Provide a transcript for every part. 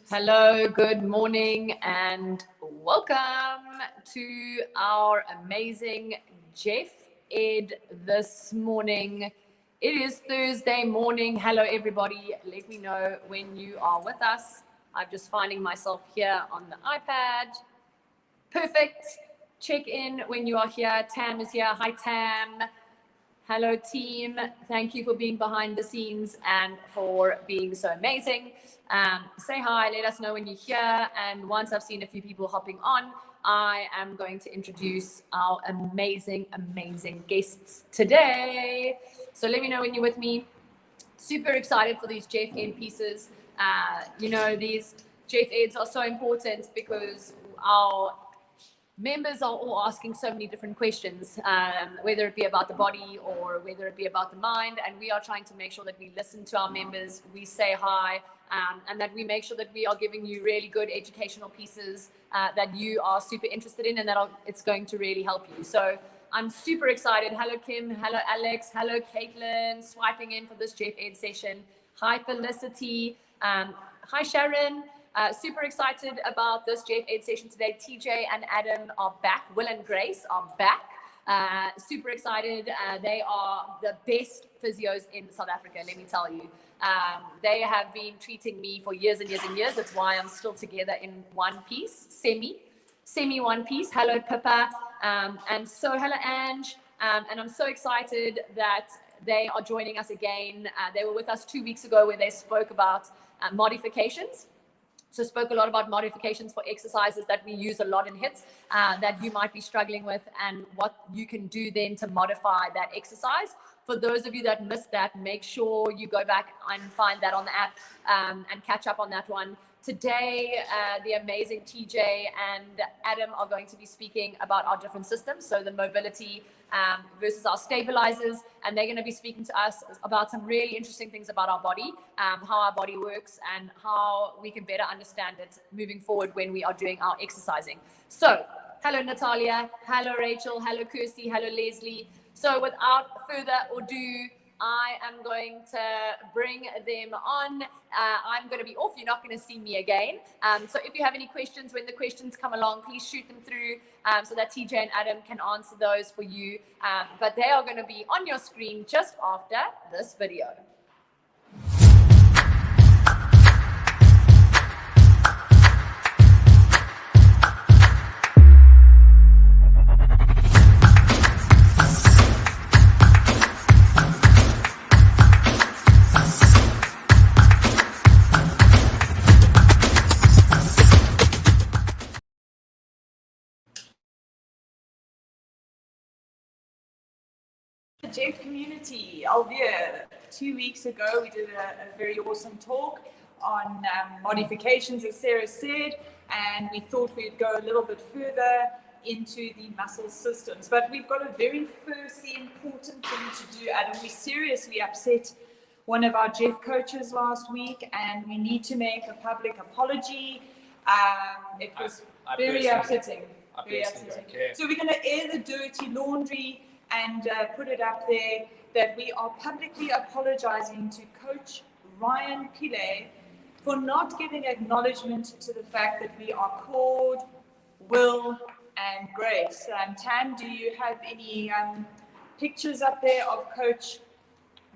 Hello, good morning, and welcome to our amazing Jeff Ed this morning. It is Thursday morning. Hello, everybody. Let me know when you are with us. I'm just finding myself here on the iPad. Perfect. Check in when you are here. Tam is here. Hi, Tam. Hello, team. Thank you for being behind the scenes and for being so amazing. Say hi, let us know when you're here. And once I've seen a few people hopping on, I am going to introduce our amazing, amazing guests today. So let me know when you're with me. Super excited for these Jeff Ed pieces. These Jeff Eds are so important because our members are all asking so many different questions, whether it be about the body or whether it be about the mind. And we are trying to make sure that we listen to our members, we say hi, and that we make sure that we are giving you really good educational pieces that you are super interested in and that it's going to really help you. So I'm super excited. Hello, Kim. Hello, Alex. Hello, Caitlin, swiping in for this Jeff Ed session. Hi, Felicity. Hi, Sharon. Super excited about this Jeff Ed session today. TJ and Adam are back. Will and Grace are back. Super excited. They are the best physios in South Africa, let me tell you. They have been treating me for years and years and years. That's why I'm still together in one piece, semi one piece. Hello, Pippa. And so hello, Ange. And I'm so excited that they are joining us again. They were with us 2 weeks ago where they spoke about modifications. So spoke a lot about modifications for exercises that we use a lot in HIIT that you might be struggling with and what you can do then to modify that exercise. For those of you that missed that, make sure you go back and find that on the app and catch up on that one. Today, the amazing TJ and Adam are going to be speaking about our different systems, so the mobility versus our stabilizers, and they're going to be speaking to us about some really interesting things about our body, how our body works, and how we can better understand it moving forward when we are doing our exercising. So, hello Natalia, hello Rachel, hello Kirsty, hello Leslie. So without further ado, I am going to bring them on. I'm going to be off. You're not going to see me again. So if you have any questions, when the questions come along, please shoot them through so that TJ and Adam can answer those for you. But they are going to be on your screen just after this video. Jeff community, Alvear. 2 weeks ago, we did a very awesome talk on modifications, as Sarah said, and we thought we'd go a little bit further into the muscle systems. But we've got a very firstly important thing to do, Adam. We seriously upset one of our Jeff coaches last week, and we need to make a public apology. It was very upsetting. Very upsetting. So we're going to air the dirty laundry and put it up there that we are publicly apologizing to Coach Ryan Pillay for not giving acknowledgement to the fact that we are called Will and Grace. Tam, do you have any pictures up there of Coach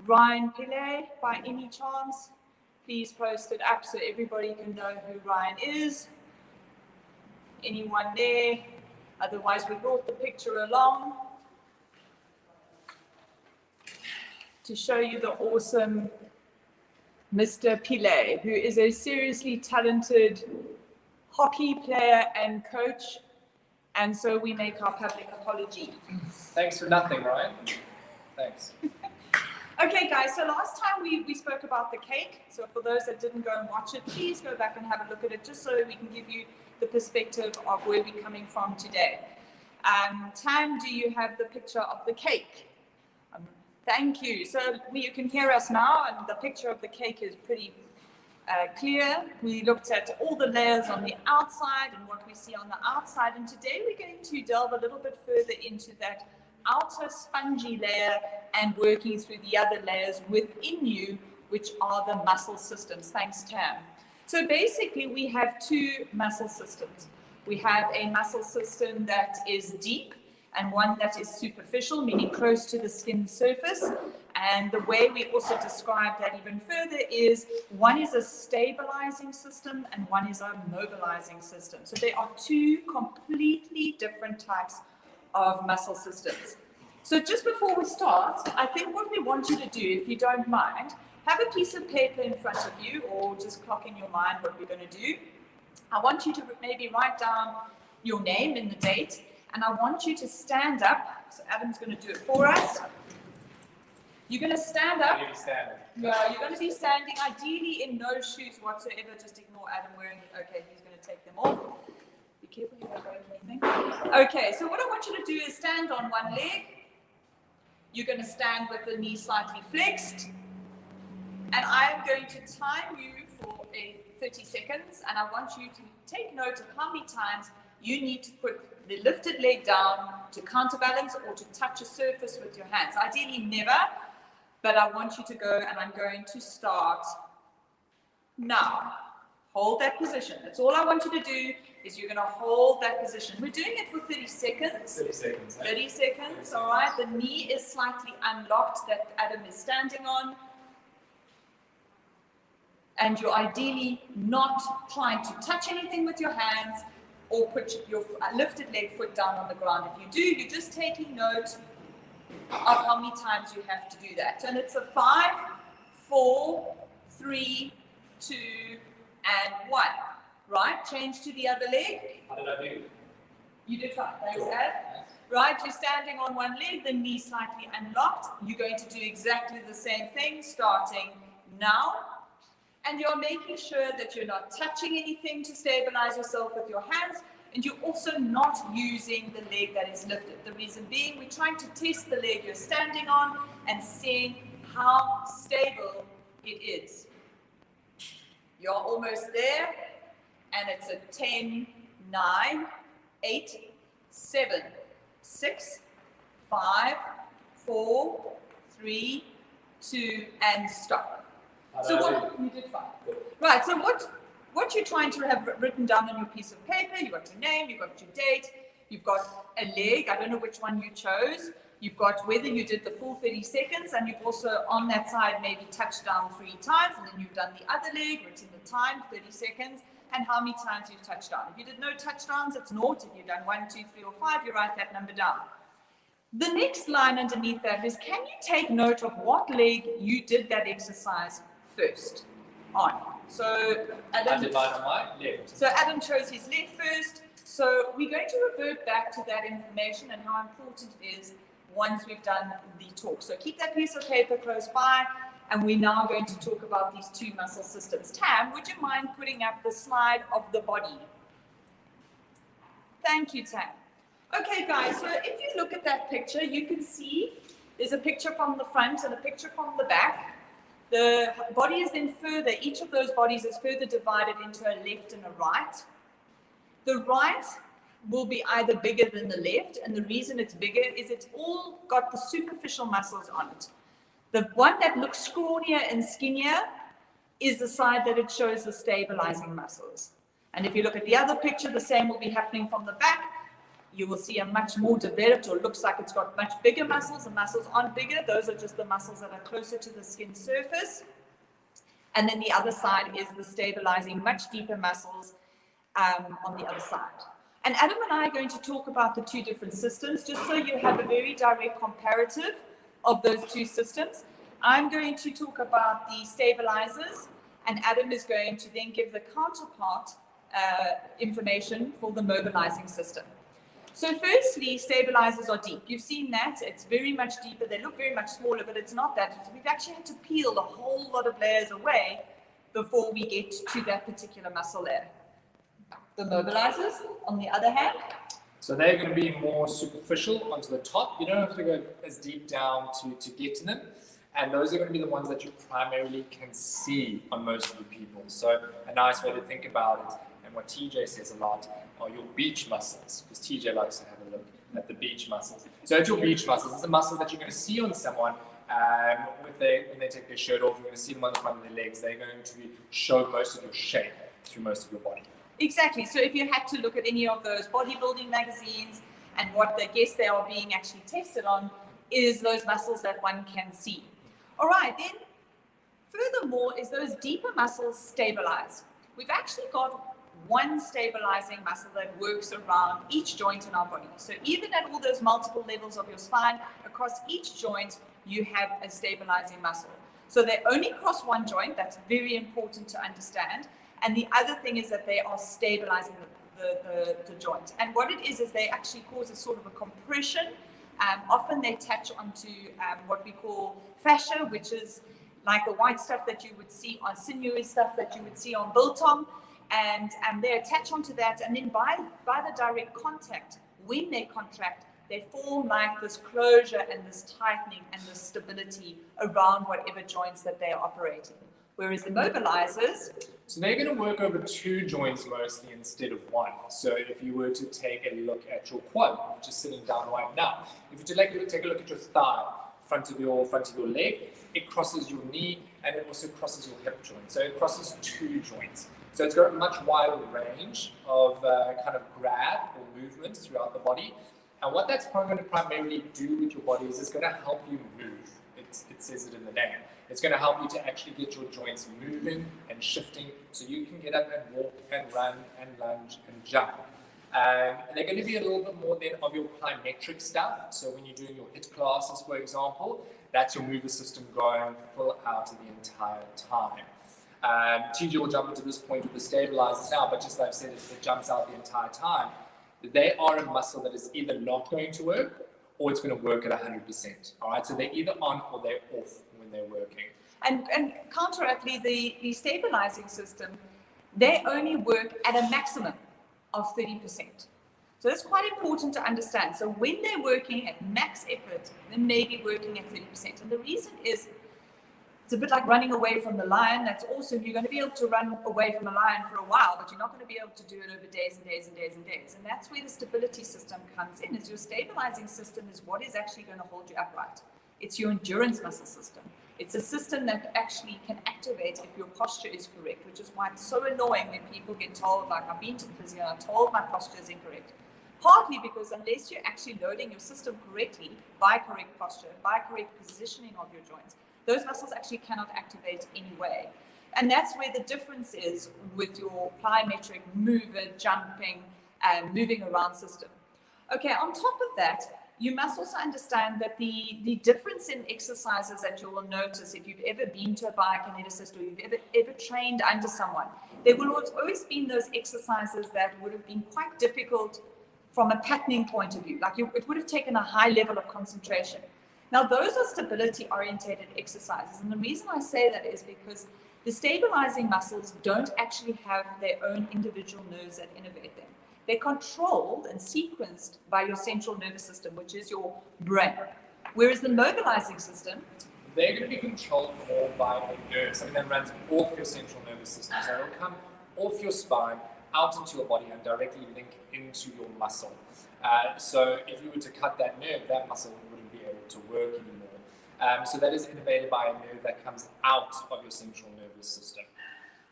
Ryan Pillay by any chance? Please post it up so everybody can know who Ryan is. Anyone there? Otherwise, we brought the picture along to show you the awesome Mr. Pillay, who is a seriously talented hockey player and coach. And so we make our public apology. Thanks for nothing, Ryan. Thanks. Okay, guys, so last time we spoke about the cake. So for those that didn't go and watch it, please go back and have a look at it just so we can give you the perspective of where we're coming from today. Tam, do you have the picture of the cake? Thank you. So you can hear us now, and the picture of the cake is pretty clear. We looked at all the layers on the outside and what we see on the outside, and today we're going to delve a little bit further into that outer spongy layer and working through the other layers within you, which are the muscle systems. Thanks, Tam. So basically, we have two muscle systems. We have a muscle system that is deep and one that is superficial, meaning close to the skin surface. And the way we also describe that even further is one is a stabilizing system and one is a mobilizing system. So they are two completely different types of muscle systems. So just before we start, I think what we want you to do, if you don't mind, have a piece of paper in front of you or just clock in your mind what we're going to do. I want you to maybe write down your name and the date, and I want you to stand up. So Adam's going to do it for us. You're going to stand up. Yeah, you're going to be standing, ideally in no shoes whatsoever. Just ignore Adam wearing it. Okay, he's going to take them off. Be careful you don't break anything. Okay, so what I want you to do is stand on one leg. You're going to stand with the knee slightly flexed. And I'm going to time you for 30 seconds, and I want you to take note of how many times you need to put the lifted leg down to counterbalance or to touch a surface with your hands. Ideally never, but I want you to go, and I'm going to start now. Hold that position. That's all I want you to do, is you're going to hold that position. We're doing it for 30 seconds. 30 seconds. 30 seconds, all right. The knee is slightly unlocked that Adam is standing on. And you're ideally not trying to touch anything with your hands or put your lifted leg foot down on the ground. If you do, you're just taking note of how many times you have to do that. And it's a 5, 4, 3, 2, and 1. Right? Change to the other leg. How did I do? You did fine. Thanks, Ad. Right? You're standing on one leg, the knee slightly unlocked. You're going to do exactly the same thing starting now. And you're making sure that you're not touching anything to stabilize yourself with your hands, and you're also not using the leg that is lifted. The reason being, we're trying to test the leg you're standing on and seeing how stable it is. You're almost there, and it's a 10, 9, 8, 7, 6, 5, 4, 3, 2, and stop. So what you did fine. Right, so what you're trying to have written down on your piece of paper, you've got your name, you've got your date, you've got a leg, I don't know which one you chose, you've got whether you did the full 30 seconds, and you've also on that side maybe touched down 3 times, and then you've done the other leg, written the time, 30 seconds, and how many times you've touched down. If you did no touchdowns, it's 0. If you've done 1, 2, 3, or 5, you write that number down. The next line underneath that is, can you take note of what leg you did that exercise first on? So Adam, I did mine on my left. So Adam chose his left first. So we're going to revert back to that information and how important it is once we've done the talk. So keep that piece of paper close by, and we're now going to talk about these two muscle systems. Tam, would you mind putting up the slide of the body? Thank you, Tam. Okay, guys, so if you look at that picture, you can see there's a picture from the front and a picture from the back. The body is then further, each of those bodies is further divided into a left and a right. The right will be either bigger than the left, and the reason it's bigger is it's all got the superficial muscles on it. The one that looks scrawnier and skinnier is the side that it shows the stabilizing muscles. And if you look at the other picture, the same will be happening from the back. You will see a much more developed, or looks like it's got much bigger muscles. The muscles aren't bigger. Those are just the muscles that are closer to the skin surface. And then the other side is the stabilizing, much deeper muscles on the other side. And Adam and I are going to talk about the two different systems, just so you have a very direct comparative of those two systems. I'm going to talk about the stabilizers, and Adam is going to then give the counterpart information for the mobilizing system. So firstly, stabilizers are deep. You've seen that. It's very much deeper. They look very much smaller, but it's not that. So we've actually had to peel a whole lot of layers away before we get to that particular muscle layer. The mobilizers, on the other hand. So they're going to be more superficial onto the top. You don't have to go as deep down to get to them. And those are going to be the ones that you primarily can see on most of the people. So a nice way to think about it, and what TJ says a lot, are your beach muscles, because TJ likes to have a look at the beach muscles. So it's your beach muscles. It's the muscles that you're going to see on someone when they take their shirt off. You're going to see them on the front of their legs. They're going to show most of your shape. through most of your body. Exactly. So if you had to look at any of those bodybuilding magazines and what they guess they are being actually tested on is those muscles that one can see. All right, then furthermore is those deeper muscles stabilize. We've actually got one stabilizing muscle that works around each joint in our body. So even at all those multiple levels of your spine, across each joint, you have a stabilizing muscle. So they only cross one joint. That's very important to understand. And the other thing is that they are stabilizing the joint. And what it is they actually cause a sort of a compression. Often they attach onto what we call fascia, which is like the white stuff that you would see on sinewy stuff that you would see on biltong. And they attach onto that. And then by the direct contact, when they contract, they form like this closure and this tightening and this stability around whatever joints that they are operating. Whereas the mobilizers, so they're going to work over two joints mostly instead of one. So if you were to take a look at your quad, which is sitting down right now, if you take a look at your thigh, front of your leg, it crosses your knee and it also crosses your hip joint. So it crosses two joints. So it's got a much wider range of kind of grab or movement throughout the body. And what that's going to primarily do with your body is it's going to help you move. It says it in the name. It's going to help you to actually get your joints moving and shifting so you can get up and walk and run and lunge and jump. And they're going to be a little bit more then of your plyometric stuff. So when you're doing your HIIT classes, for example, that's your mover system going full out the entire time. TJ will jump into this point with the stabilizers now, but just like I said, it jumps out the entire time. They are a muscle that is either not going to work or it's going to work at 100%. All right, so they're either on or they're off when they're working. and counteractly, the stabilizing system, they only work at a maximum of 30%. So that's quite important to understand. So when they're working at max effort, they may be working at 30%. And the reason is, it's a bit like running away from the lion. That's awesome. You're going to be able to run away from a lion for a while, but you're not going to be able to do it over days and days and days and days. And that's where the stability system comes in, is your stabilizing system is what is actually going to hold you upright. It's your endurance muscle system. It's a system that actually can activate if your posture is correct, which is why it's so annoying when people get told, like I've been to the physio, I'm told my posture is incorrect. Partly because unless you're actually loading your system correctly, by correct posture, by correct positioning of your joints, those muscles actually cannot activate anyway. And that's where the difference is with your plyometric mover, jumping, and moving around system. Okay, on top of that, you must also understand that the difference in exercises that you will notice if you've ever been to a biokineticist or you've ever trained under someone, there will always be those exercises that would have been quite difficult from a patterning point of view. Like it would have taken a high level of concentration. Now, those are stability-orientated exercises. And the reason I say that is because the stabilizing muscles don't actually have their own individual nerves that innervate them. They're controlled and sequenced by your central nervous system, which is your brain. Whereas the mobilizing system, they're going to be controlled more by the nerves, something that runs off your central nervous system. So it'll come off your spine, out into your body, and directly link into your muscle. So if you were to cut that nerve, that muscle wouldn't be able to work anymore. So that is innervated by a nerve that comes out of your central nervous system.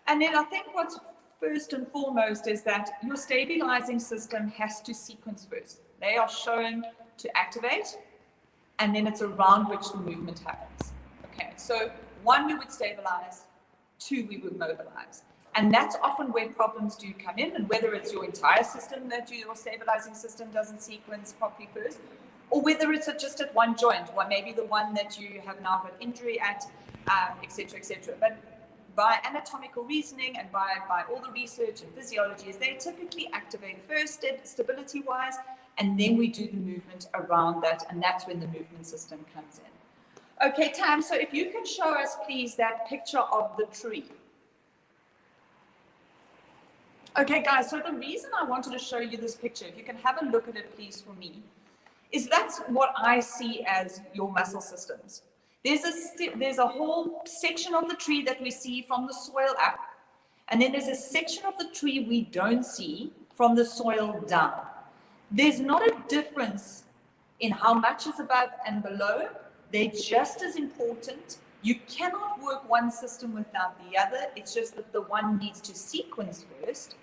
And then I think what's first and foremost is that your stabilizing system has to sequence first. They are shown to activate, and then it's around which the movement happens. Okay, so 1, we would stabilize, 2, we would mobilize. And that's often where problems do come in, and whether it's your entire system that your stabilizing system doesn't sequence properly first, or whether it's just at one joint, or maybe the one that you have now got injury at, etc., etc. But by anatomical reasoning and by all the research and physiology, is they typically activate first stability-wise, and then we do the movement around that, and that's when the movement system comes in. Okay, Tam, so if you can show us, please, that picture of the tree. Okay, guys, so the reason I wanted to show you this picture, if you can have a look at it, please, for me, is that's what I see as your muscle systems. There's a whole section of the tree that we see from the soil up, and then there's a section of the tree we don't see from the soil down. There's not a difference in how much is above and below. They're just as important. You cannot work one system without the other. It's just that the one needs to sequence first.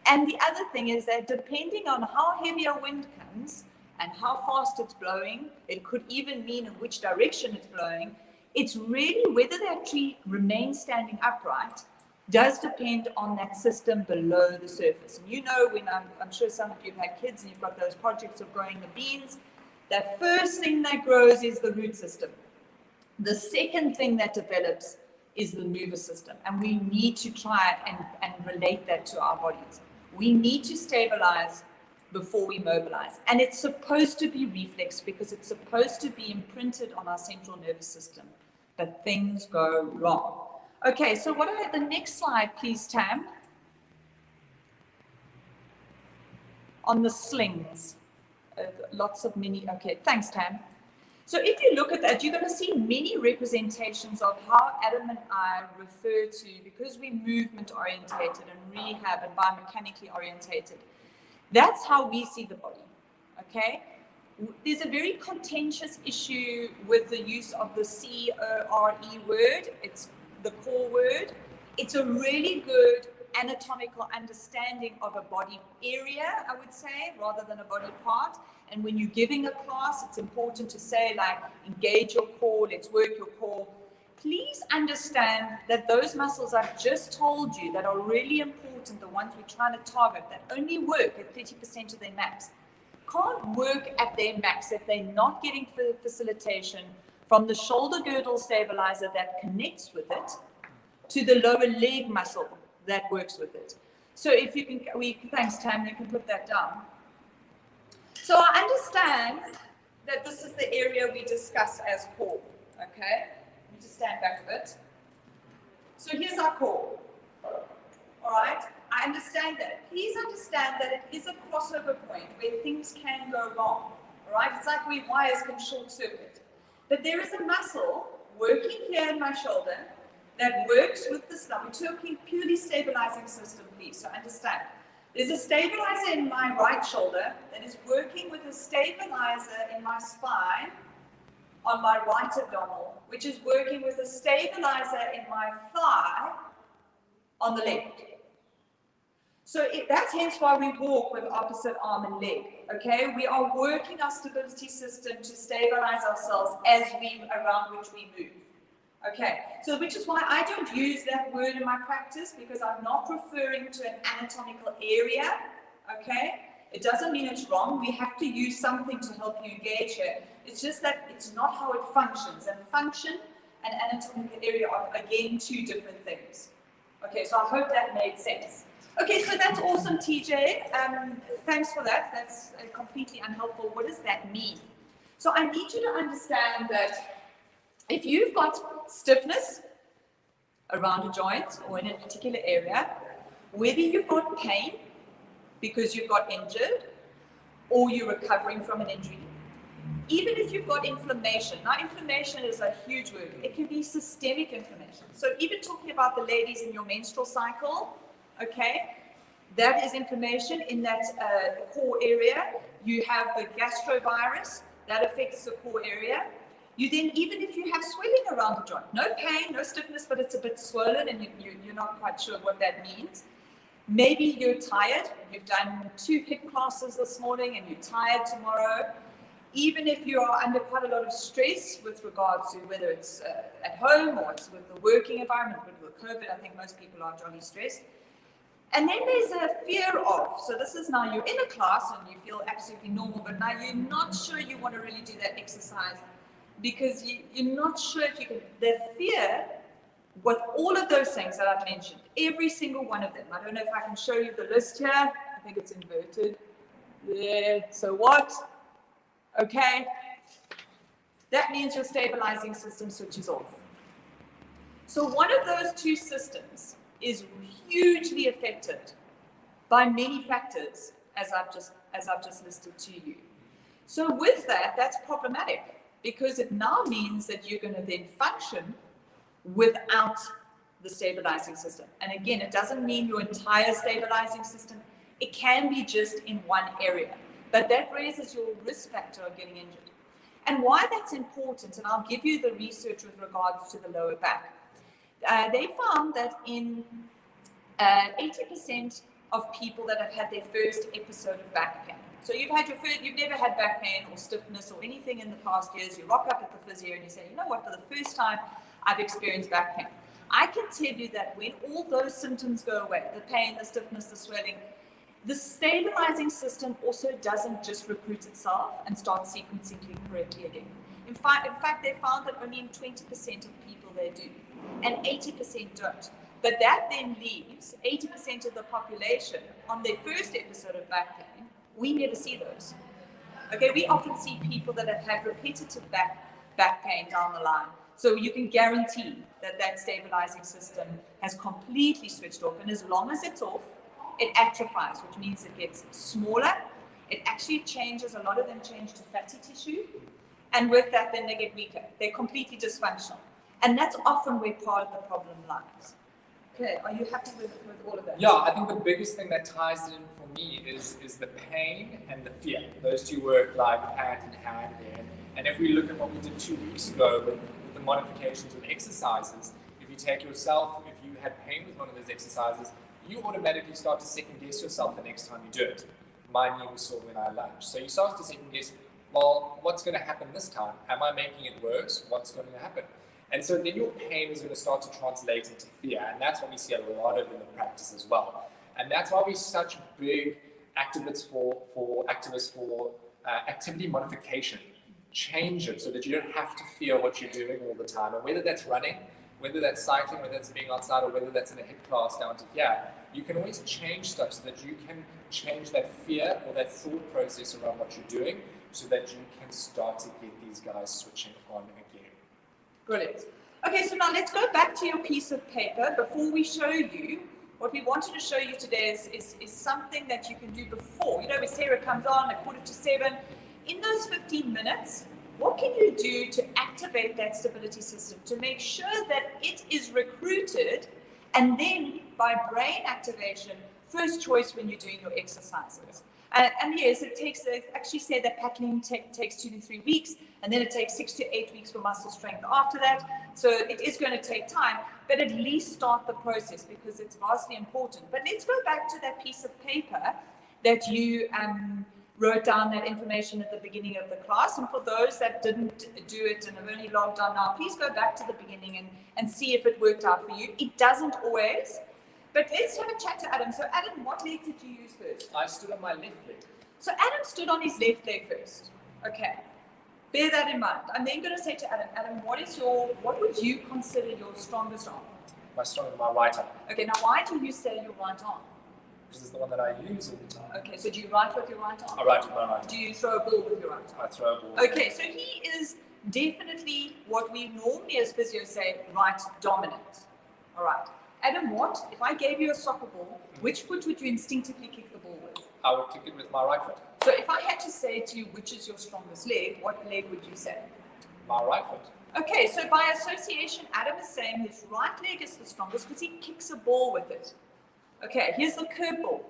And the other thing is that depending on how heavy a wind comes and how fast it's blowing, it could even mean in which direction it's blowing. It's really whether that tree remains standing upright does depend on that system below the surface. And you know, when I'm sure some of you have had kids and you've got those projects of growing the beans, that first thing that grows is the root system. The second thing that develops is the mover system. And we need to try and relate that to our bodies. We need to stabilize before we mobilize. And it's supposed to be reflex because it's supposed to be imprinted on our central nervous system. But things go wrong. Okay, so what are the next slide, please, Tam? On the slings. Lots of mini, okay, thanks, Tam. So if you look at that, you're going to see many representations of how Adam and I refer to, because we're movement orientated and rehab and biomechanically orientated. That's how we see the body, okay? There's a very contentious issue with the use of the C-O-R-E word. It's the core word. It's a really good anatomical understanding of a body area, I would say, rather than a body part. And when you're giving a class, it's important to say, like, engage your core, let's work your core. Please understand that those muscles I've just told you that are really important, the ones we're trying to target, that only work at 30% of their max, can't work at their max if they're not getting facilitation from the shoulder girdle stabilizer that connects with it to the lower leg muscle that works with it. So if you can, thanks Tam, you can put that down. So I understand that this is the area we discuss as core, okay? Let me just stand back a bit. So here's our core, all right? I understand that. Please understand that it is a crossover point where things can go wrong, all right? It's like where wires can short circuit. But there is a muscle working here in my shoulder that works with this. Now we're talking purely stabilizing system, please, so understand. There's a stabilizer in my right shoulder that is working with a stabilizer in my spine on my right abdominal, which is working with a stabilizer in my thigh on the left. So that's hence why we walk with opposite arm and leg, okay? We are working our stability system to stabilize ourselves around which we move. Okay, so which is why I don't use that word in my practice, because I'm not referring to an anatomical area, okay? It doesn't mean it's wrong. We have to use something to help you engage here. It's just that it's not how it functions. And function and anatomical area are, again, two different things. Okay, so I hope that made sense. Okay, so that's awesome, TJ. Thanks for that. That's completely unhelpful. What does that mean? So I need you to understand that if you've got stiffness around a joint or in a particular area, whether you've got pain because you've got injured or you're recovering from an injury, even if you've got inflammation. Now, inflammation is a huge word. It can be systemic inflammation. So even talking about the ladies in your menstrual cycle, okay, that is inflammation in that core area. You have the gastrovirus that affects the core area. You then, even if you have swelling around the joint, no pain, no stiffness, but it's a bit swollen and you're not quite sure what that means. Maybe you're tired. You've done 2 HIIT classes this morning and you're tired tomorrow. Even if you are under quite a lot of stress with regards to whether it's at home or it's with the working environment, with COVID, I think most people are jolly stressed. And then there's a fear of, so this is now you're in a class and you feel absolutely normal, but now you're not sure you want to really do that exercise because you're not sure if you can, the fear with all of those things that I've mentioned, every single one of them. I don't know if I can show you the list here. I think it's inverted. There. So what? Okay. That means your stabilizing system switches off. So one of those two systems is hugely affected by many factors, as I've just listed to you. So with that, that's problematic because it now means that you're going to then function without the stabilizing system. And again, it doesn't mean your entire stabilizing system. It can be just in one area, but that raises your risk factor of getting injured. And why that's important, and I'll give you the research with regards to the lower back. They found that in 80% of people that have had their first episode of back pain. So you've never had back pain or stiffness or anything in the past years. You rock up at the physio and you say, you know what, for the first time, I've experienced back pain. I can tell you that when all those symptoms go away, the pain, the stiffness, the swelling, the stabilizing system also doesn't just recruit itself and start sequencing correctly again. In fact, they found that only in 20% of people they do, and 80% don't. But that then leaves 80% of the population on their first episode of back pain. We never see those. Okay, we often see people that have had repetitive back pain down the line. So you can guarantee that stabilizing system has completely switched off. And as long as it's off, it atrophies, which means it gets smaller. It actually changes, a lot of them change to fatty tissue. And with that, then they get weaker. They're completely dysfunctional. And that's often where part of the problem lies. Okay, are you happy with all of that? Yeah, I think the biggest thing that ties it in for me is the pain and the fear. Those two work like hand in hand there. And if we look at what we did 2 weeks ago with the modifications with exercises, if you take yourself, if you had pain with one of those exercises, you automatically start to second guess yourself the next time you do it. My knee was sore when I lunged. So you start to second guess, well, what's going to happen this time? Am I making it worse? What's going to happen? And so then your pain is going to start to translate into fear. And that's what we see a lot of in the practice as well. And that's why we're such big activists for activity modification. Change it so that you don't have to fear what you're doing all the time. And whether that's running, whether that's cycling, whether that's being outside, or whether that's in a HIIT class down to here, you can always change stuff so that you can change that fear or that thought process around what you're doing so that you can start to get these guys switching on again. Brilliant. Okay, so now let's go back to your piece of paper. Before we show you, what we wanted to show you today is something that you can do before. You know, when Sarah comes on at 6:45, in those 15 minutes, what can you do to activate that stability system to make sure that it is recruited, and then by brain activation, first choice when you're doing your exercises? And yes, they actually say that pattern takes 2 to 3 weeks, and then it takes 6 to 8 weeks for muscle strength after that. So it is going to take time, but at least start the process because it's vastly important. But let's go back to that piece of paper that you wrote down that information at the beginning of the class. And for those that didn't do it and have only logged on now, please go back to the beginning and see if it worked out for you. It doesn't always. But let's have a chat to Adam. So Adam, what leg did you use first? I stood on my left leg. So Adam stood on his left leg first. Okay. Bear that in mind. I'm then going to say to Adam, what would you consider your strongest arm? My right arm. Okay, now why do you say your right arm? Because it's the one that I use all the time. Okay, so do you write with your right arm? I write with my right arm. Do you throw a ball with your right arm? I throw a ball. Okay, so he is definitely what we normally as physios say, right dominant. All right. Adam, if I gave you a soccer ball, which foot would you instinctively kick the ball with? I would kick it with my right foot. So if I had to say to you, which is your strongest leg, what leg would you say? My right foot. Okay, so by association, Adam is saying his right leg is the strongest because he kicks a ball with it. Okay, here's the curve ball.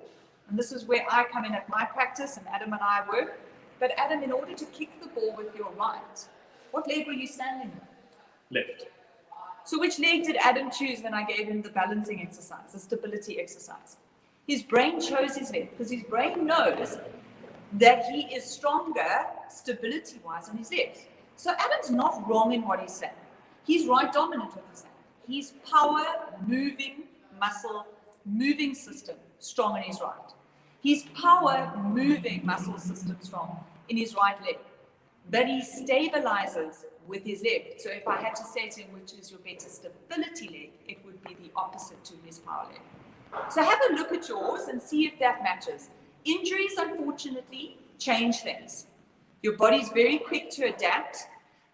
And this is where I come in at my practice and Adam and I work. But Adam, in order to kick the ball with your right, what leg were you standing with? Left. So which leg did Adam choose when I gave him the balancing exercise, the stability exercise? His brain chose his left because his brain knows that he is stronger stability-wise on his left. So Adam's not wrong in what he's saying. He's right dominant with his hand. He's power, moving, muscle, moving system strong in his right. He's power, moving muscle system strong in his right leg. But he stabilizes with his left. So if I had to say to him, which is your better stability leg, it would be the opposite to his power leg. So have a look at yours and see if that matches. Injuries, unfortunately, change things. Your body's very quick to adapt,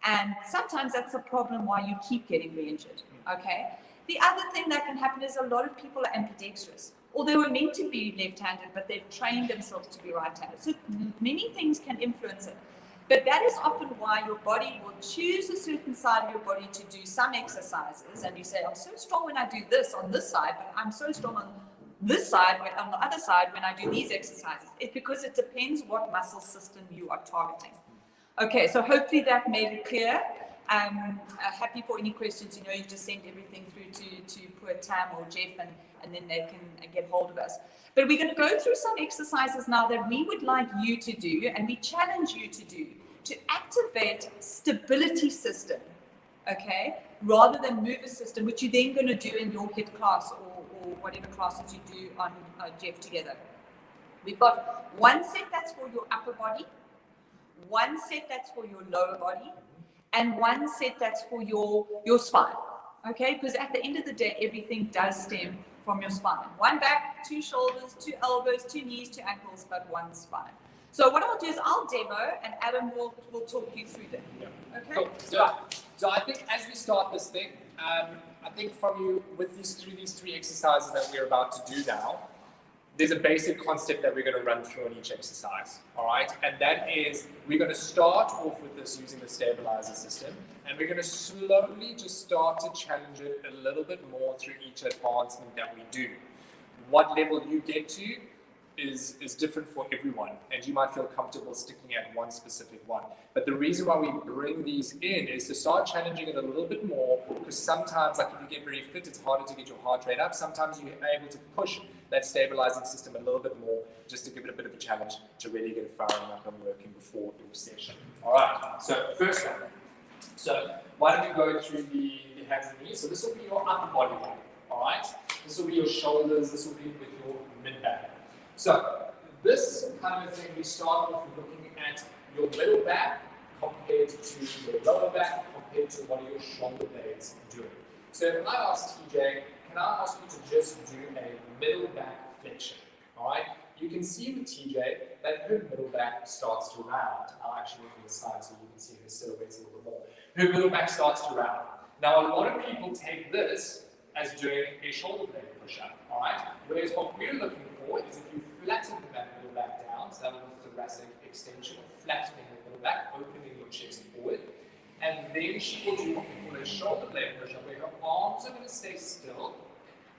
and sometimes that's a problem why you keep getting re-injured, okay? The other thing that can happen is a lot of people are ambidextrous, or they were meant to be left-handed, but they've trained themselves to be right-handed. So many things can influence it. But that is often why your body will choose a certain side of your body to do some exercises, and you say, I'm so strong when I do this on this side, but I'm so strong on this side, on the other side when I do these exercises. It's because it depends what muscle system you are targeting. Okay, so hopefully that made it clear. Happy for any questions. You know, you just send everything through to poor Tam or Jeff, and then they can get hold of us. But we're going to go through some exercises now that we would like you to do, and we challenge you to do, to activate stability system, okay, rather than mover system, which you're then going to do in your HIIT class or whatever classes you do on Jeff together. We've got one set that's for your upper body, one set that's for your lower body, and one set that's for your spine. Okay, because at the end of the day, everything does stem from your spine. One back, two shoulders, two elbows, two knees, two ankles, but one spine. So what I'll do is I'll demo, and Adam will talk you through them. Yeah. Okay. Cool. So I think as we start this thing, I think from you with these three exercises that we're about to do now, there's a basic concept that we're going to run through on each exercise, all right? And that is, we're going to start off with this using the stabilizer system, and we're going to slowly just start to challenge it a little bit more through each advancement that we do. What level you get to is different for everyone, and you might feel comfortable sticking at one specific one. But the reason why we bring these in is to start challenging it a little bit more, because sometimes, like if you get very fit, it's harder to get your heart rate up. Sometimes you're able to push that stabilizing system a little bit more, just to give it a bit of a challenge to really get it firing up and working before your session. All right, so first one. So why don't we go through the hands and knees? So this will be your upper body weight, all right? This will be your shoulders, this will be with your mid-back. So this kind of thing, we start off looking at your middle back compared to your lower back compared to what are your shoulder blades doing. So if I ask TJ, can I ask you to just do a middle back flexion? All right. You can see with TJ that her middle back starts to round. I'll actually move to the side so you can see her silhouette a little bit more. Her middle back starts to round. Now a lot of people take this as doing a shoulder blade push-up. All right. Whereas what we're looking for is if you flatten that middle back down, so that was thoracic extension, or flattening the middle back, opening your chest forward. And then she will do what we call a shoulder blade push-up, where her arms are going to stay still,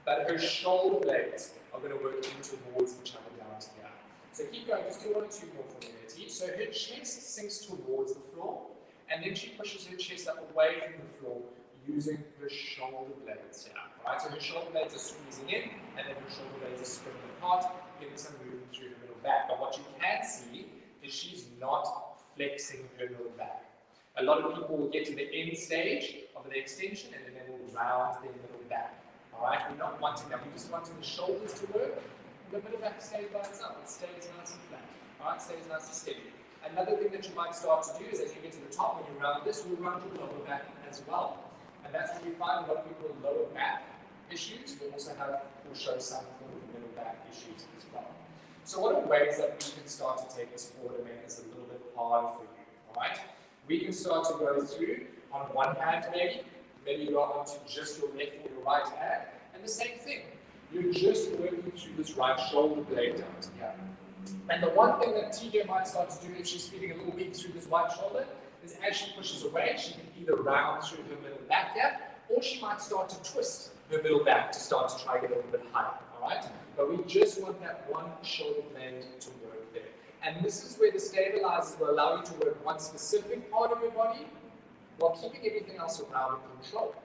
but her shoulder blades are going to work in towards each other down to here. So keep going, just do one or two more for me, T. So her chest sinks towards the floor, and then she pushes her chest up away from the floor using her shoulder blades here. Right? So her shoulder blades are squeezing in, and then her shoulder blades are spinning apart, getting some movement through her middle back. But what you can see is she's not flexing her middle back. A lot of people will get to the end stage of the extension, and then they will round their middle back. All right, we're not wanting that. We're just wanting the shoulders to work. The middle back stays by itself. It stays nice and flat. All right, stays nice and steady. Another thing that you might start to do is as you get to the top, when you round this, you'll round your lower back as well. And that's where you find a lot of people with lower back issues will also will show some form of middle back issues as well. So what are ways that we can start to take this forward and make this a little bit harder for you? All right, we can start to go through on one hand maybe you go onto just your left or your right hand, and the same thing. You're just working through this right shoulder blade down to here. And the one thing that TJ might start to do if she's feeling a little weak through this right shoulder is as she pushes away, she can either round through her middle back here, or she might start to twist her middle back to start to try to get a little bit higher, all right? But we just want that one shoulder blade to work there. And this is where the stabilizers will allow you to work one specific part of your body while keeping everything else around control,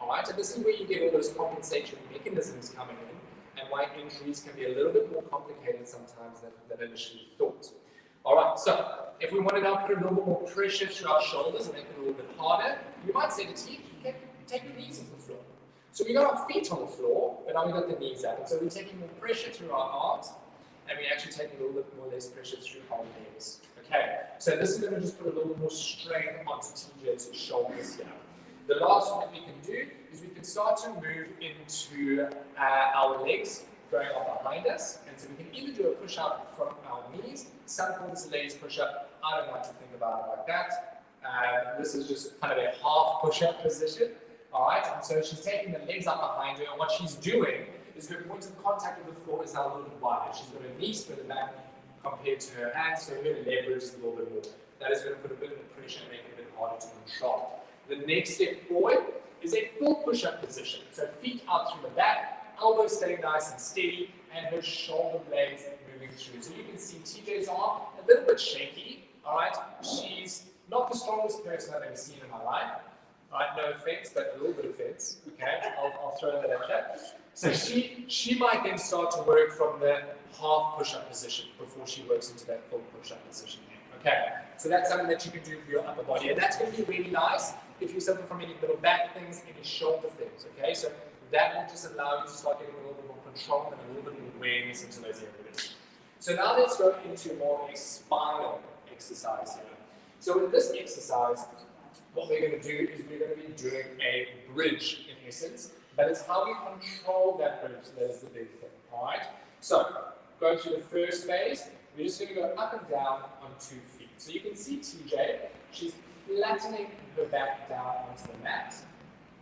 all right? And this is where you get all those compensatory mechanisms coming in, and why injuries can be a little bit more complicated sometimes than initially thought. All right, so if we want to now put a little bit more pressure through our shoulders and make it a little bit harder, you might say to T, okay, take your knees off the floor. So we got our feet on the floor, but now we got the knees out. And so we're taking more pressure through our arms, and we're actually taking a little bit more less pressure through our legs. Okay, so this is going to just put a little more strain onto TJ's shoulders here. The last one that we can do is we can start to move into our legs going up behind us, and so we can either do a push-up from our knees. Some call this a ladies push-up. I don't like to think about it like that. This is just kind of a half push-up position. All right, and so she's taking the legs up behind her, and what she's doing is her point of contact with the floor is now a little bit wider. She's got her knees further back compared to her hands, so her leverage is a little bit more. That is going to put a bit of pressure and make it a bit harder to control. The next step forward is a full push-up position. So feet out through the back, elbows staying nice and steady, and her shoulder blades moving through. So you can see TJ's arm a little bit shaky, all right? She's not the strongest person I've ever seen in my life. Right, no offense, but a little bit of offense. Okay, I'll throw that at you. So she might then start to work from the half push-up position before she works into that full push-up position. Okay, so that's something that you can do for your upper body, and that's going to be really nice if you're suffering from any middle back things, any shoulder things. Okay, so that will just allow you to start getting a little bit more control and a little bit more awareness into those areas. So now let's go into more a spinal exercise here. So in this exercise, what we're going to do is we're going to be doing a bridge in essence, but it's how we control that bridge that is the big thing. All right. So going through the first phase, we're just going to go up and down on 2 feet. So you can see TJ, she's flattening her back down onto the mat,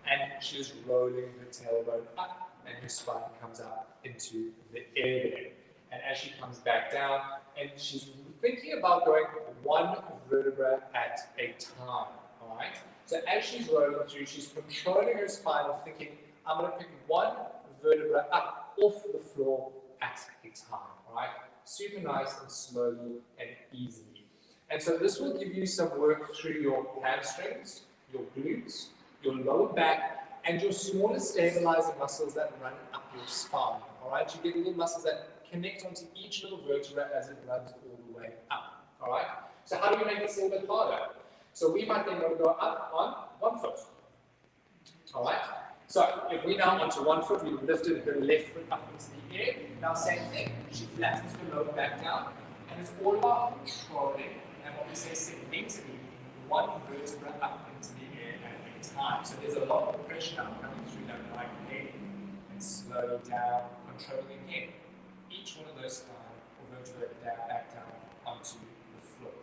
and she's rolling her tailbone up, and her spine comes up into the air there. And as she comes back down, and she's thinking about going 1 vertebra at a time. All right. So as she's rolling through, she's controlling her spine of thinking, I'm going to pick 1 vertebra up off the floor at a time. All right. Super nice and slowly and easily. And so this will give you some work through your hamstrings, your glutes, your lower back, and your smaller stabilizing muscles that run up your spine. All right, you get little muscles that connect onto each little vertebra as it runs all the way up. All right. So how do we make this a little bit harder? So we might then want to go up on 1 foot. All right. So if we now onto 1 foot, we lifted her left foot up into the air. Now same thing. She flattens her lower back down, and it's all about controlling and what we say segmentally 1 vertebra up into the air at a time. So there's a lot of pressure now coming through that right leg, and slow down, controlling again each one of those spine or vertebra back down onto the floor.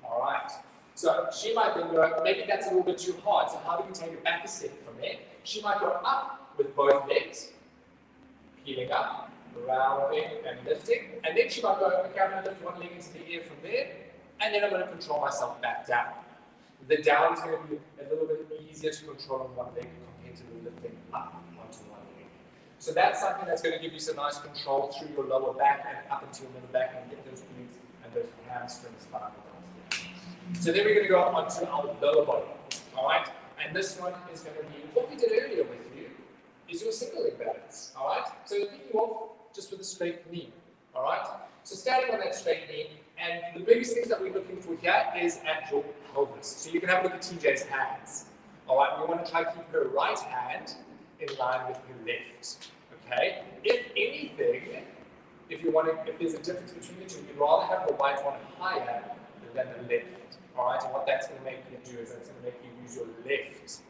All right. So she might then go, maybe that's a little bit too hard. So how do we take it back a step from there? She might go up with both legs, peeling up, rounding and lifting, and then she might go, okay, I'm going to lift 1 leg into the air from there, and then I'm going to control myself back down. The down is going to be a little bit easier to control on 1 leg compared to the lifting up onto 1 leg. So that's something that's going to give you some nice control through your lower back and up into your middle back and get those glutes and those hamstrings firing. So then we're going to go on to our lower body. All right? And this one is going to be what we did earlier with you is your single leg balance. All right? So you kick you off just with a straight knee. All right? So standing on that straight knee, and the biggest things that we're looking for here is at your pelvis. So you can have a look at TJ's hands. All right? We want to try to keep her right hand in line with her left. Okay? If anything, if there's a difference between the two, you'd rather have the right one higher than the left. All right, and what that's going to make you do is that's going to make you use your left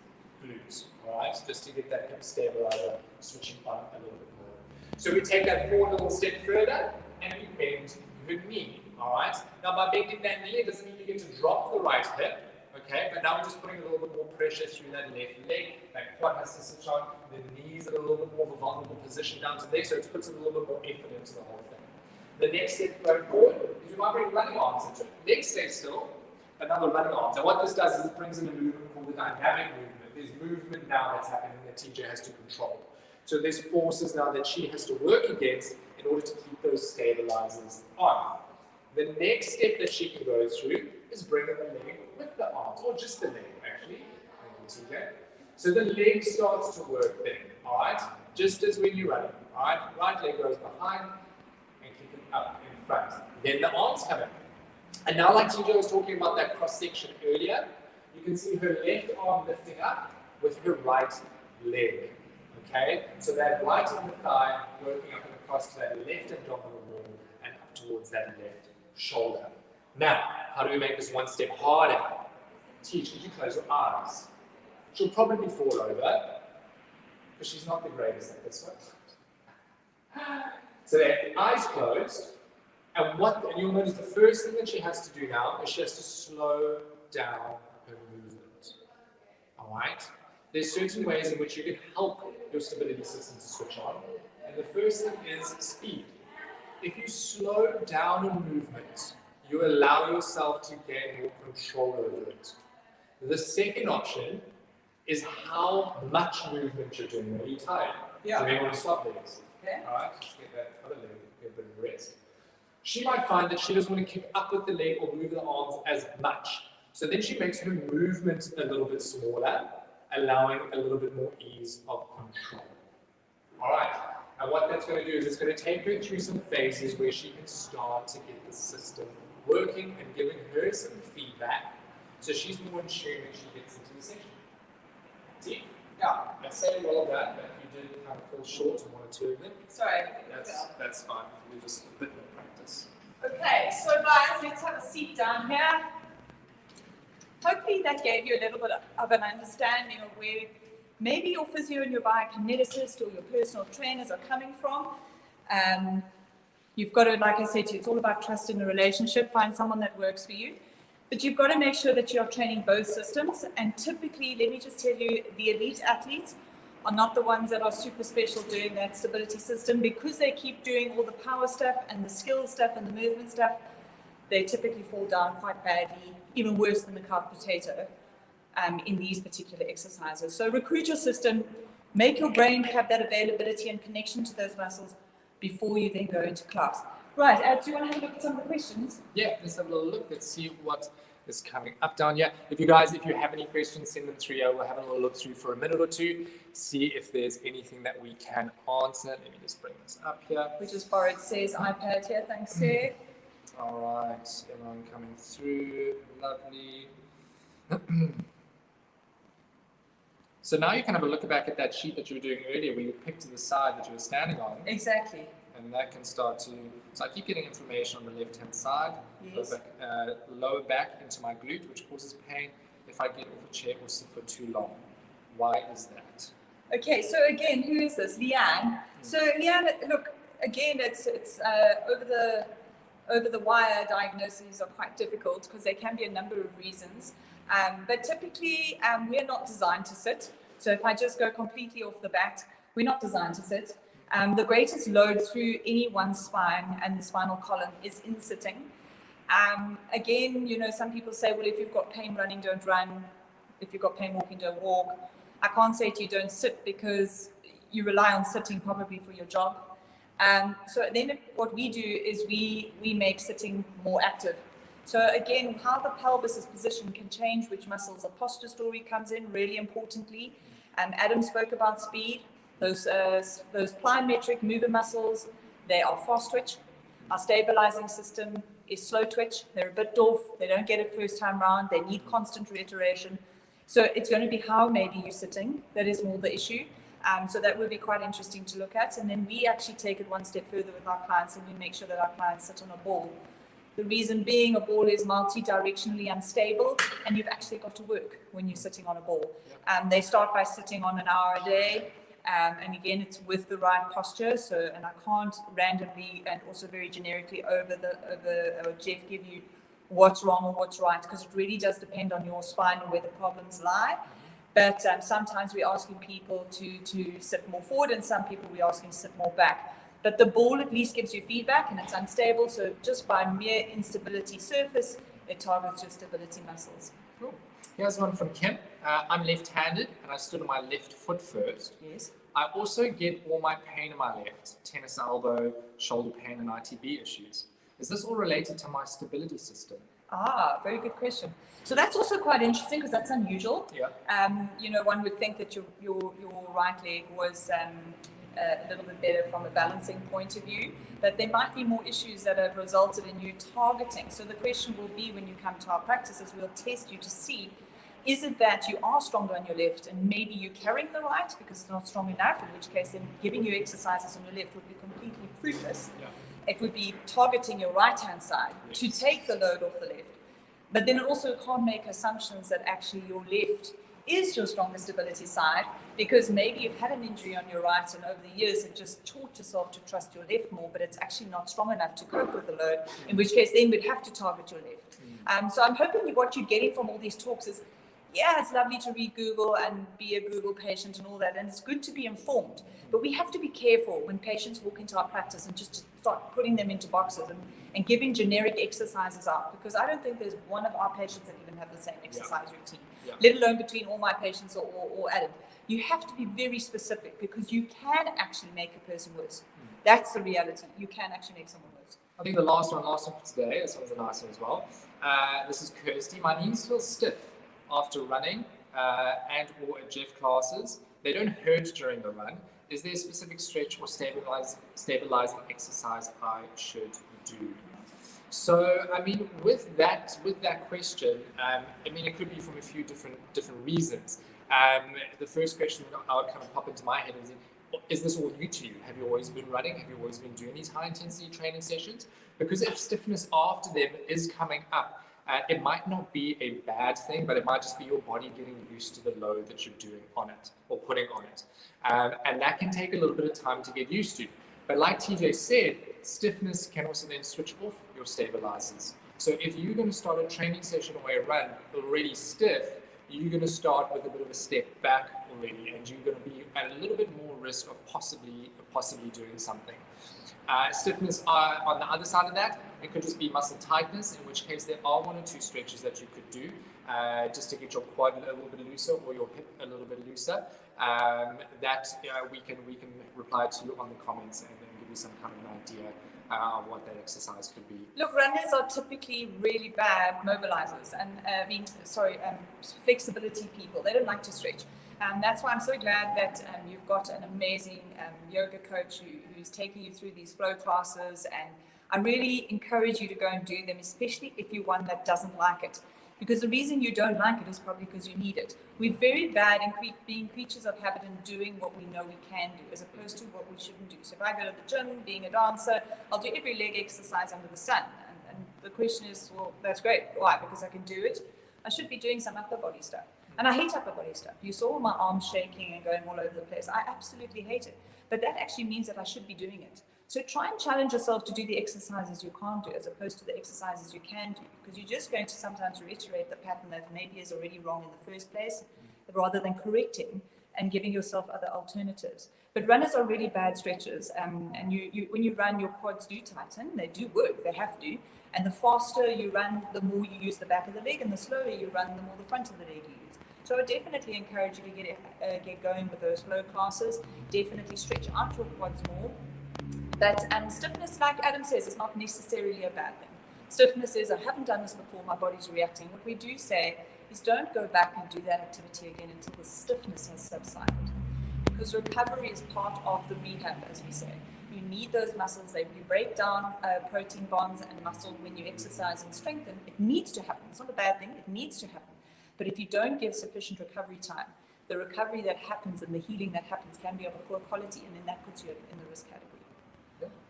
glute, all right, just to get that hip stabilizer switching on a little bit more. So we take that forward a little step further, and we bend her knee, all right. Now by bending that knee, it doesn't mean you get to drop the right hip, okay, but now we're just putting a little bit more pressure through that left leg. That quad has to switch on, the knees are a little bit more of a vulnerable position down to there, so it puts a little bit more effort into the whole thing. The next step going forward is we might bring running arms into it. Next step still, another running arms. And what this does is it brings in a movement called the dynamic movement. There's movement now that's happening that TJ has to control. So there's forces now that she has to work against in order to keep those stabilizers on. The next step that she can go through is bringing the leg with the arms, or just the leg actually. Thank you, TJ. So the leg starts to work then, all right? Just as when you're running, all right? Right leg goes behind and kick it up in front. Then the arms come in. And now, like TJ was talking about that cross section earlier, you can see her left arm lifting up with her right leg. Okay? So that right inner thigh working up and across to that left abdominal wall and up towards that left shoulder. Now, how do we make this 1 step harder? Teach, could you close your eyes? She'll probably fall over because she's not the greatest at this one. So there, eyes closed. And you'll notice the first thing that she has to do now is she has to slow down her movement. All right? There's certain ways in which you can help your stability system to switch on. And the first thing is speed. If you slow down your movement, you allow yourself to gain more control over it. The second option is how much movement you're doing. Are you tired? Yeah. So you want to stop there. Okay. All right? Just get that other leg, get a bit of rest. She might find that she doesn't want to kick up with the leg or move the arms as much. So then she makes her movement a little bit smaller, allowing a little bit more ease of control. All right, and what that's going to do is it's going to take her through some phases where she can start to get the system working and giving her some feedback so she's more in tune when she gets into the session. See? Yeah. I'd say well done, but you did kind of fall short on one or two of them. Sorry. That's fine. We're just a bit more practice. Okay, so guys, let's have a seat down here. Hopefully that gave you a little bit of an understanding of where maybe your physio and your biokineticist or your personal trainers are coming from. You've got to, like I said to you, it's all about trust in the relationship. Find someone that works for you. But you've got to make sure that you're training both systems. And typically, let me just tell you, the elite athletes are not the ones that are super special doing that stability system, because they keep doing all the power stuff and the skill stuff and the movement stuff. They typically fall down quite badly, even worse than the couch potato in these particular exercises. So recruit your system, make your brain have that availability and connection to those muscles before you then go into class. Right, do you want to have a look at some of the questions? Yeah, let's have a little look. Let's see what is coming up down here. If you have any questions, send them through. We'll have a little look through for a minute or two, see if there's anything that we can answer. Let me just bring this up here. We just borrowed Sarah's iPad here. Thanks, Sarah. All right, everyone coming through. Lovely. So now you can have a look back at that sheet that you were doing earlier, where you picked to the side that you were standing on. Exactly. And that can start to, so I keep getting information on the left-hand side, Yes. lower back into my glute, which causes pain if I get off a chair or sit for too long. Why is that? Okay, so again, who is this? Leanne. So Leanne, look, again, it's over the wire diagnoses are quite difficult because there can be a number of reasons. But typically, we're not designed to sit. So if I just go completely off the bat, we're not designed to sit. The greatest load through any one spine and the spinal column is in sitting. Again, some people say, well, if you've got pain running, don't run. If you've got pain walking, don't walk. I can't say to you don't sit, because you rely on sitting probably for your job. So then what we do is we make sitting more active. So again, how the pelvis is positioned can change which muscles. A posture story comes in really importantly. Adam spoke about speed. Those plyometric mover muscles, they are fast twitch. Our stabilizing system is slow twitch. They're a bit off. They don't get it first time round. They need constant reiteration. So it's going to be how maybe you're sitting. That is more the issue. So that would be quite interesting to look at. And then we actually take it one step further with our clients, and we make sure that our clients sit on a ball. The reason being, a ball is multi-directionally unstable, and you've actually got to work when you're sitting on a ball. They start by sitting on an hour a day. And again, it's with the right posture. So, and I can't randomly and also very generically over Jeff give you what's wrong or what's right, because it really does depend on your spine and where the problems lie. But sometimes we're asking people to sit more forward, and some people we're asking to sit more back. But the ball at least gives you feedback, and it's unstable. So just by mere instability surface, it targets your stability muscles. Cool. Here's one from Kim. I'm left-handed, and I stood on my left foot first. Yes. I also get all my pain in my left, tennis elbow, shoulder pain, and ITB issues. Is this all related to my stability system? Very good question. So that's also quite interesting, because that's unusual. Yeah. One would think that your right leg was a little bit better from a balancing point of view, but there might be more issues that have resulted in you targeting. So the question will be, when you come to our practices, we'll test you to see, is it that you are stronger on your left and maybe you're carrying the right because it's not strong enough, in which case then giving you exercises on your left would be completely fruitless. Yeah. It would be targeting your right-hand side to take the load off the left. But then it also can't make assumptions that actually your left is your strongest stability side, because maybe you've had an injury on your right and over the years have just taught yourself to trust your left more, but it's actually not strong enough to cope with the load, in which case then we'd have to target your left. So I'm hoping what you're getting from all these talks is, yeah, it's lovely to read Google and be a Google patient and all that, and it's good to be informed, but we have to be careful when patients walk into our practice and just start putting them into boxes and giving generic exercises out, because I don't think there's one of our patients that even have the same exercise routine, let alone between all my patients or Adam. You have to be very specific, because you can actually make a person worse. That's the reality. You can actually make someone worse. I think the last one for today, this one's a nice one as well. This is Kirsty. My knees feel stiff after running and or at Jeff classes. They don't hurt during the run. Is there a specific stretch or stabilizing exercise I should do? So, I mean, with that question, I mean, it could be from a few different reasons. The first question that I would kind of pop into my head is this all new to you? Have you always been running? Have you always been doing these high intensity training sessions? Because if stiffness after them is coming up, it might not be a bad thing, but it might just be your body getting used to the load that you're doing on it or putting on it. And that can take a little bit of time to get used to. But like TJ said, stiffness can also then switch off your stabilizers. So if you're going to start a training session or a run already stiff, you're going to start with a bit of a step back already, and you're going to be at a little bit more risk of possibly doing something. Stiffness on the other side of that, it could just be muscle tightness, in which case there are one or two stretches that you could do just to get your quad a little bit looser or your hip a little bit looser. That we can reply to you on the comments and then give you some kind of an idea of what that exercise could be. Look, runners are typically really bad mobilizers and flexibility people. They don't like to stretch. That's why I'm so glad that you've got an amazing yoga coach who's taking you through these flow classes, and I really encourage you to go and do them, especially if you're one that doesn't like it. Because the reason you don't like it is probably because you need it. We're very bad in being creatures of habit and doing what we know we can do as opposed to what we shouldn't do. So if I go to the gym, being a dancer, I'll do every leg exercise under the sun. And the question is, well, that's great. Why? Because I can do it. I should be doing some upper body stuff. And I hate upper body stuff. You saw my arms shaking and going all over the place. I absolutely hate it. But that actually means that I should be doing it. So try and challenge yourself to do the exercises you can't do as opposed to the exercises you can do, because you're just going to sometimes reiterate the pattern that maybe is already wrong in the first place, rather than correcting and giving yourself other alternatives. But runners are really bad stretchers, and when you run, your quads do tighten. They do work, they have to. And the faster you run, the more you use the back of the leg, and the slower you run, the more the front of the leg you use. So I would definitely encourage you to get going with those flow classes. Definitely stretch out your quads more. But stiffness, like Adam says, is not necessarily a bad thing. Stiffness is, I haven't done this before, my body's reacting. What we do say is don't go back and do that activity again until the stiffness has subsided. Because recovery is part of the rehab, as we say. You need those muscles. You break down protein bonds and muscle when you exercise and strengthen. It needs to happen. It's not a bad thing. It needs to happen. But if you don't give sufficient recovery time, the recovery that happens and the healing that happens can be of a poor quality, and then that puts you in the risk category.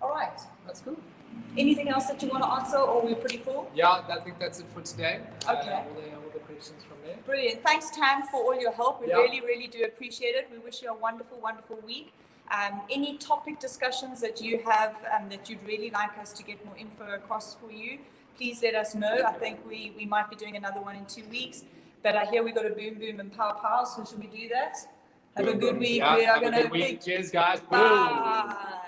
All right, that's cool. Anything else that you want to answer, or we're pretty full? Yeah, I think that's it for today. Okay. All the questions from there. Brilliant. Thanks, Tam, for all your help. We really, really do appreciate it. We wish you a wonderful, wonderful week. Any topic discussions that you have that you'd really like us to get more info across for you, please let us know. I think we might be doing another one in 2 weeks. But I hear we got a boom, boom, and pow, pow. So should we do that? Have a good week. Yeah, we are have a good week. Cheers, guys. Boom. Bye.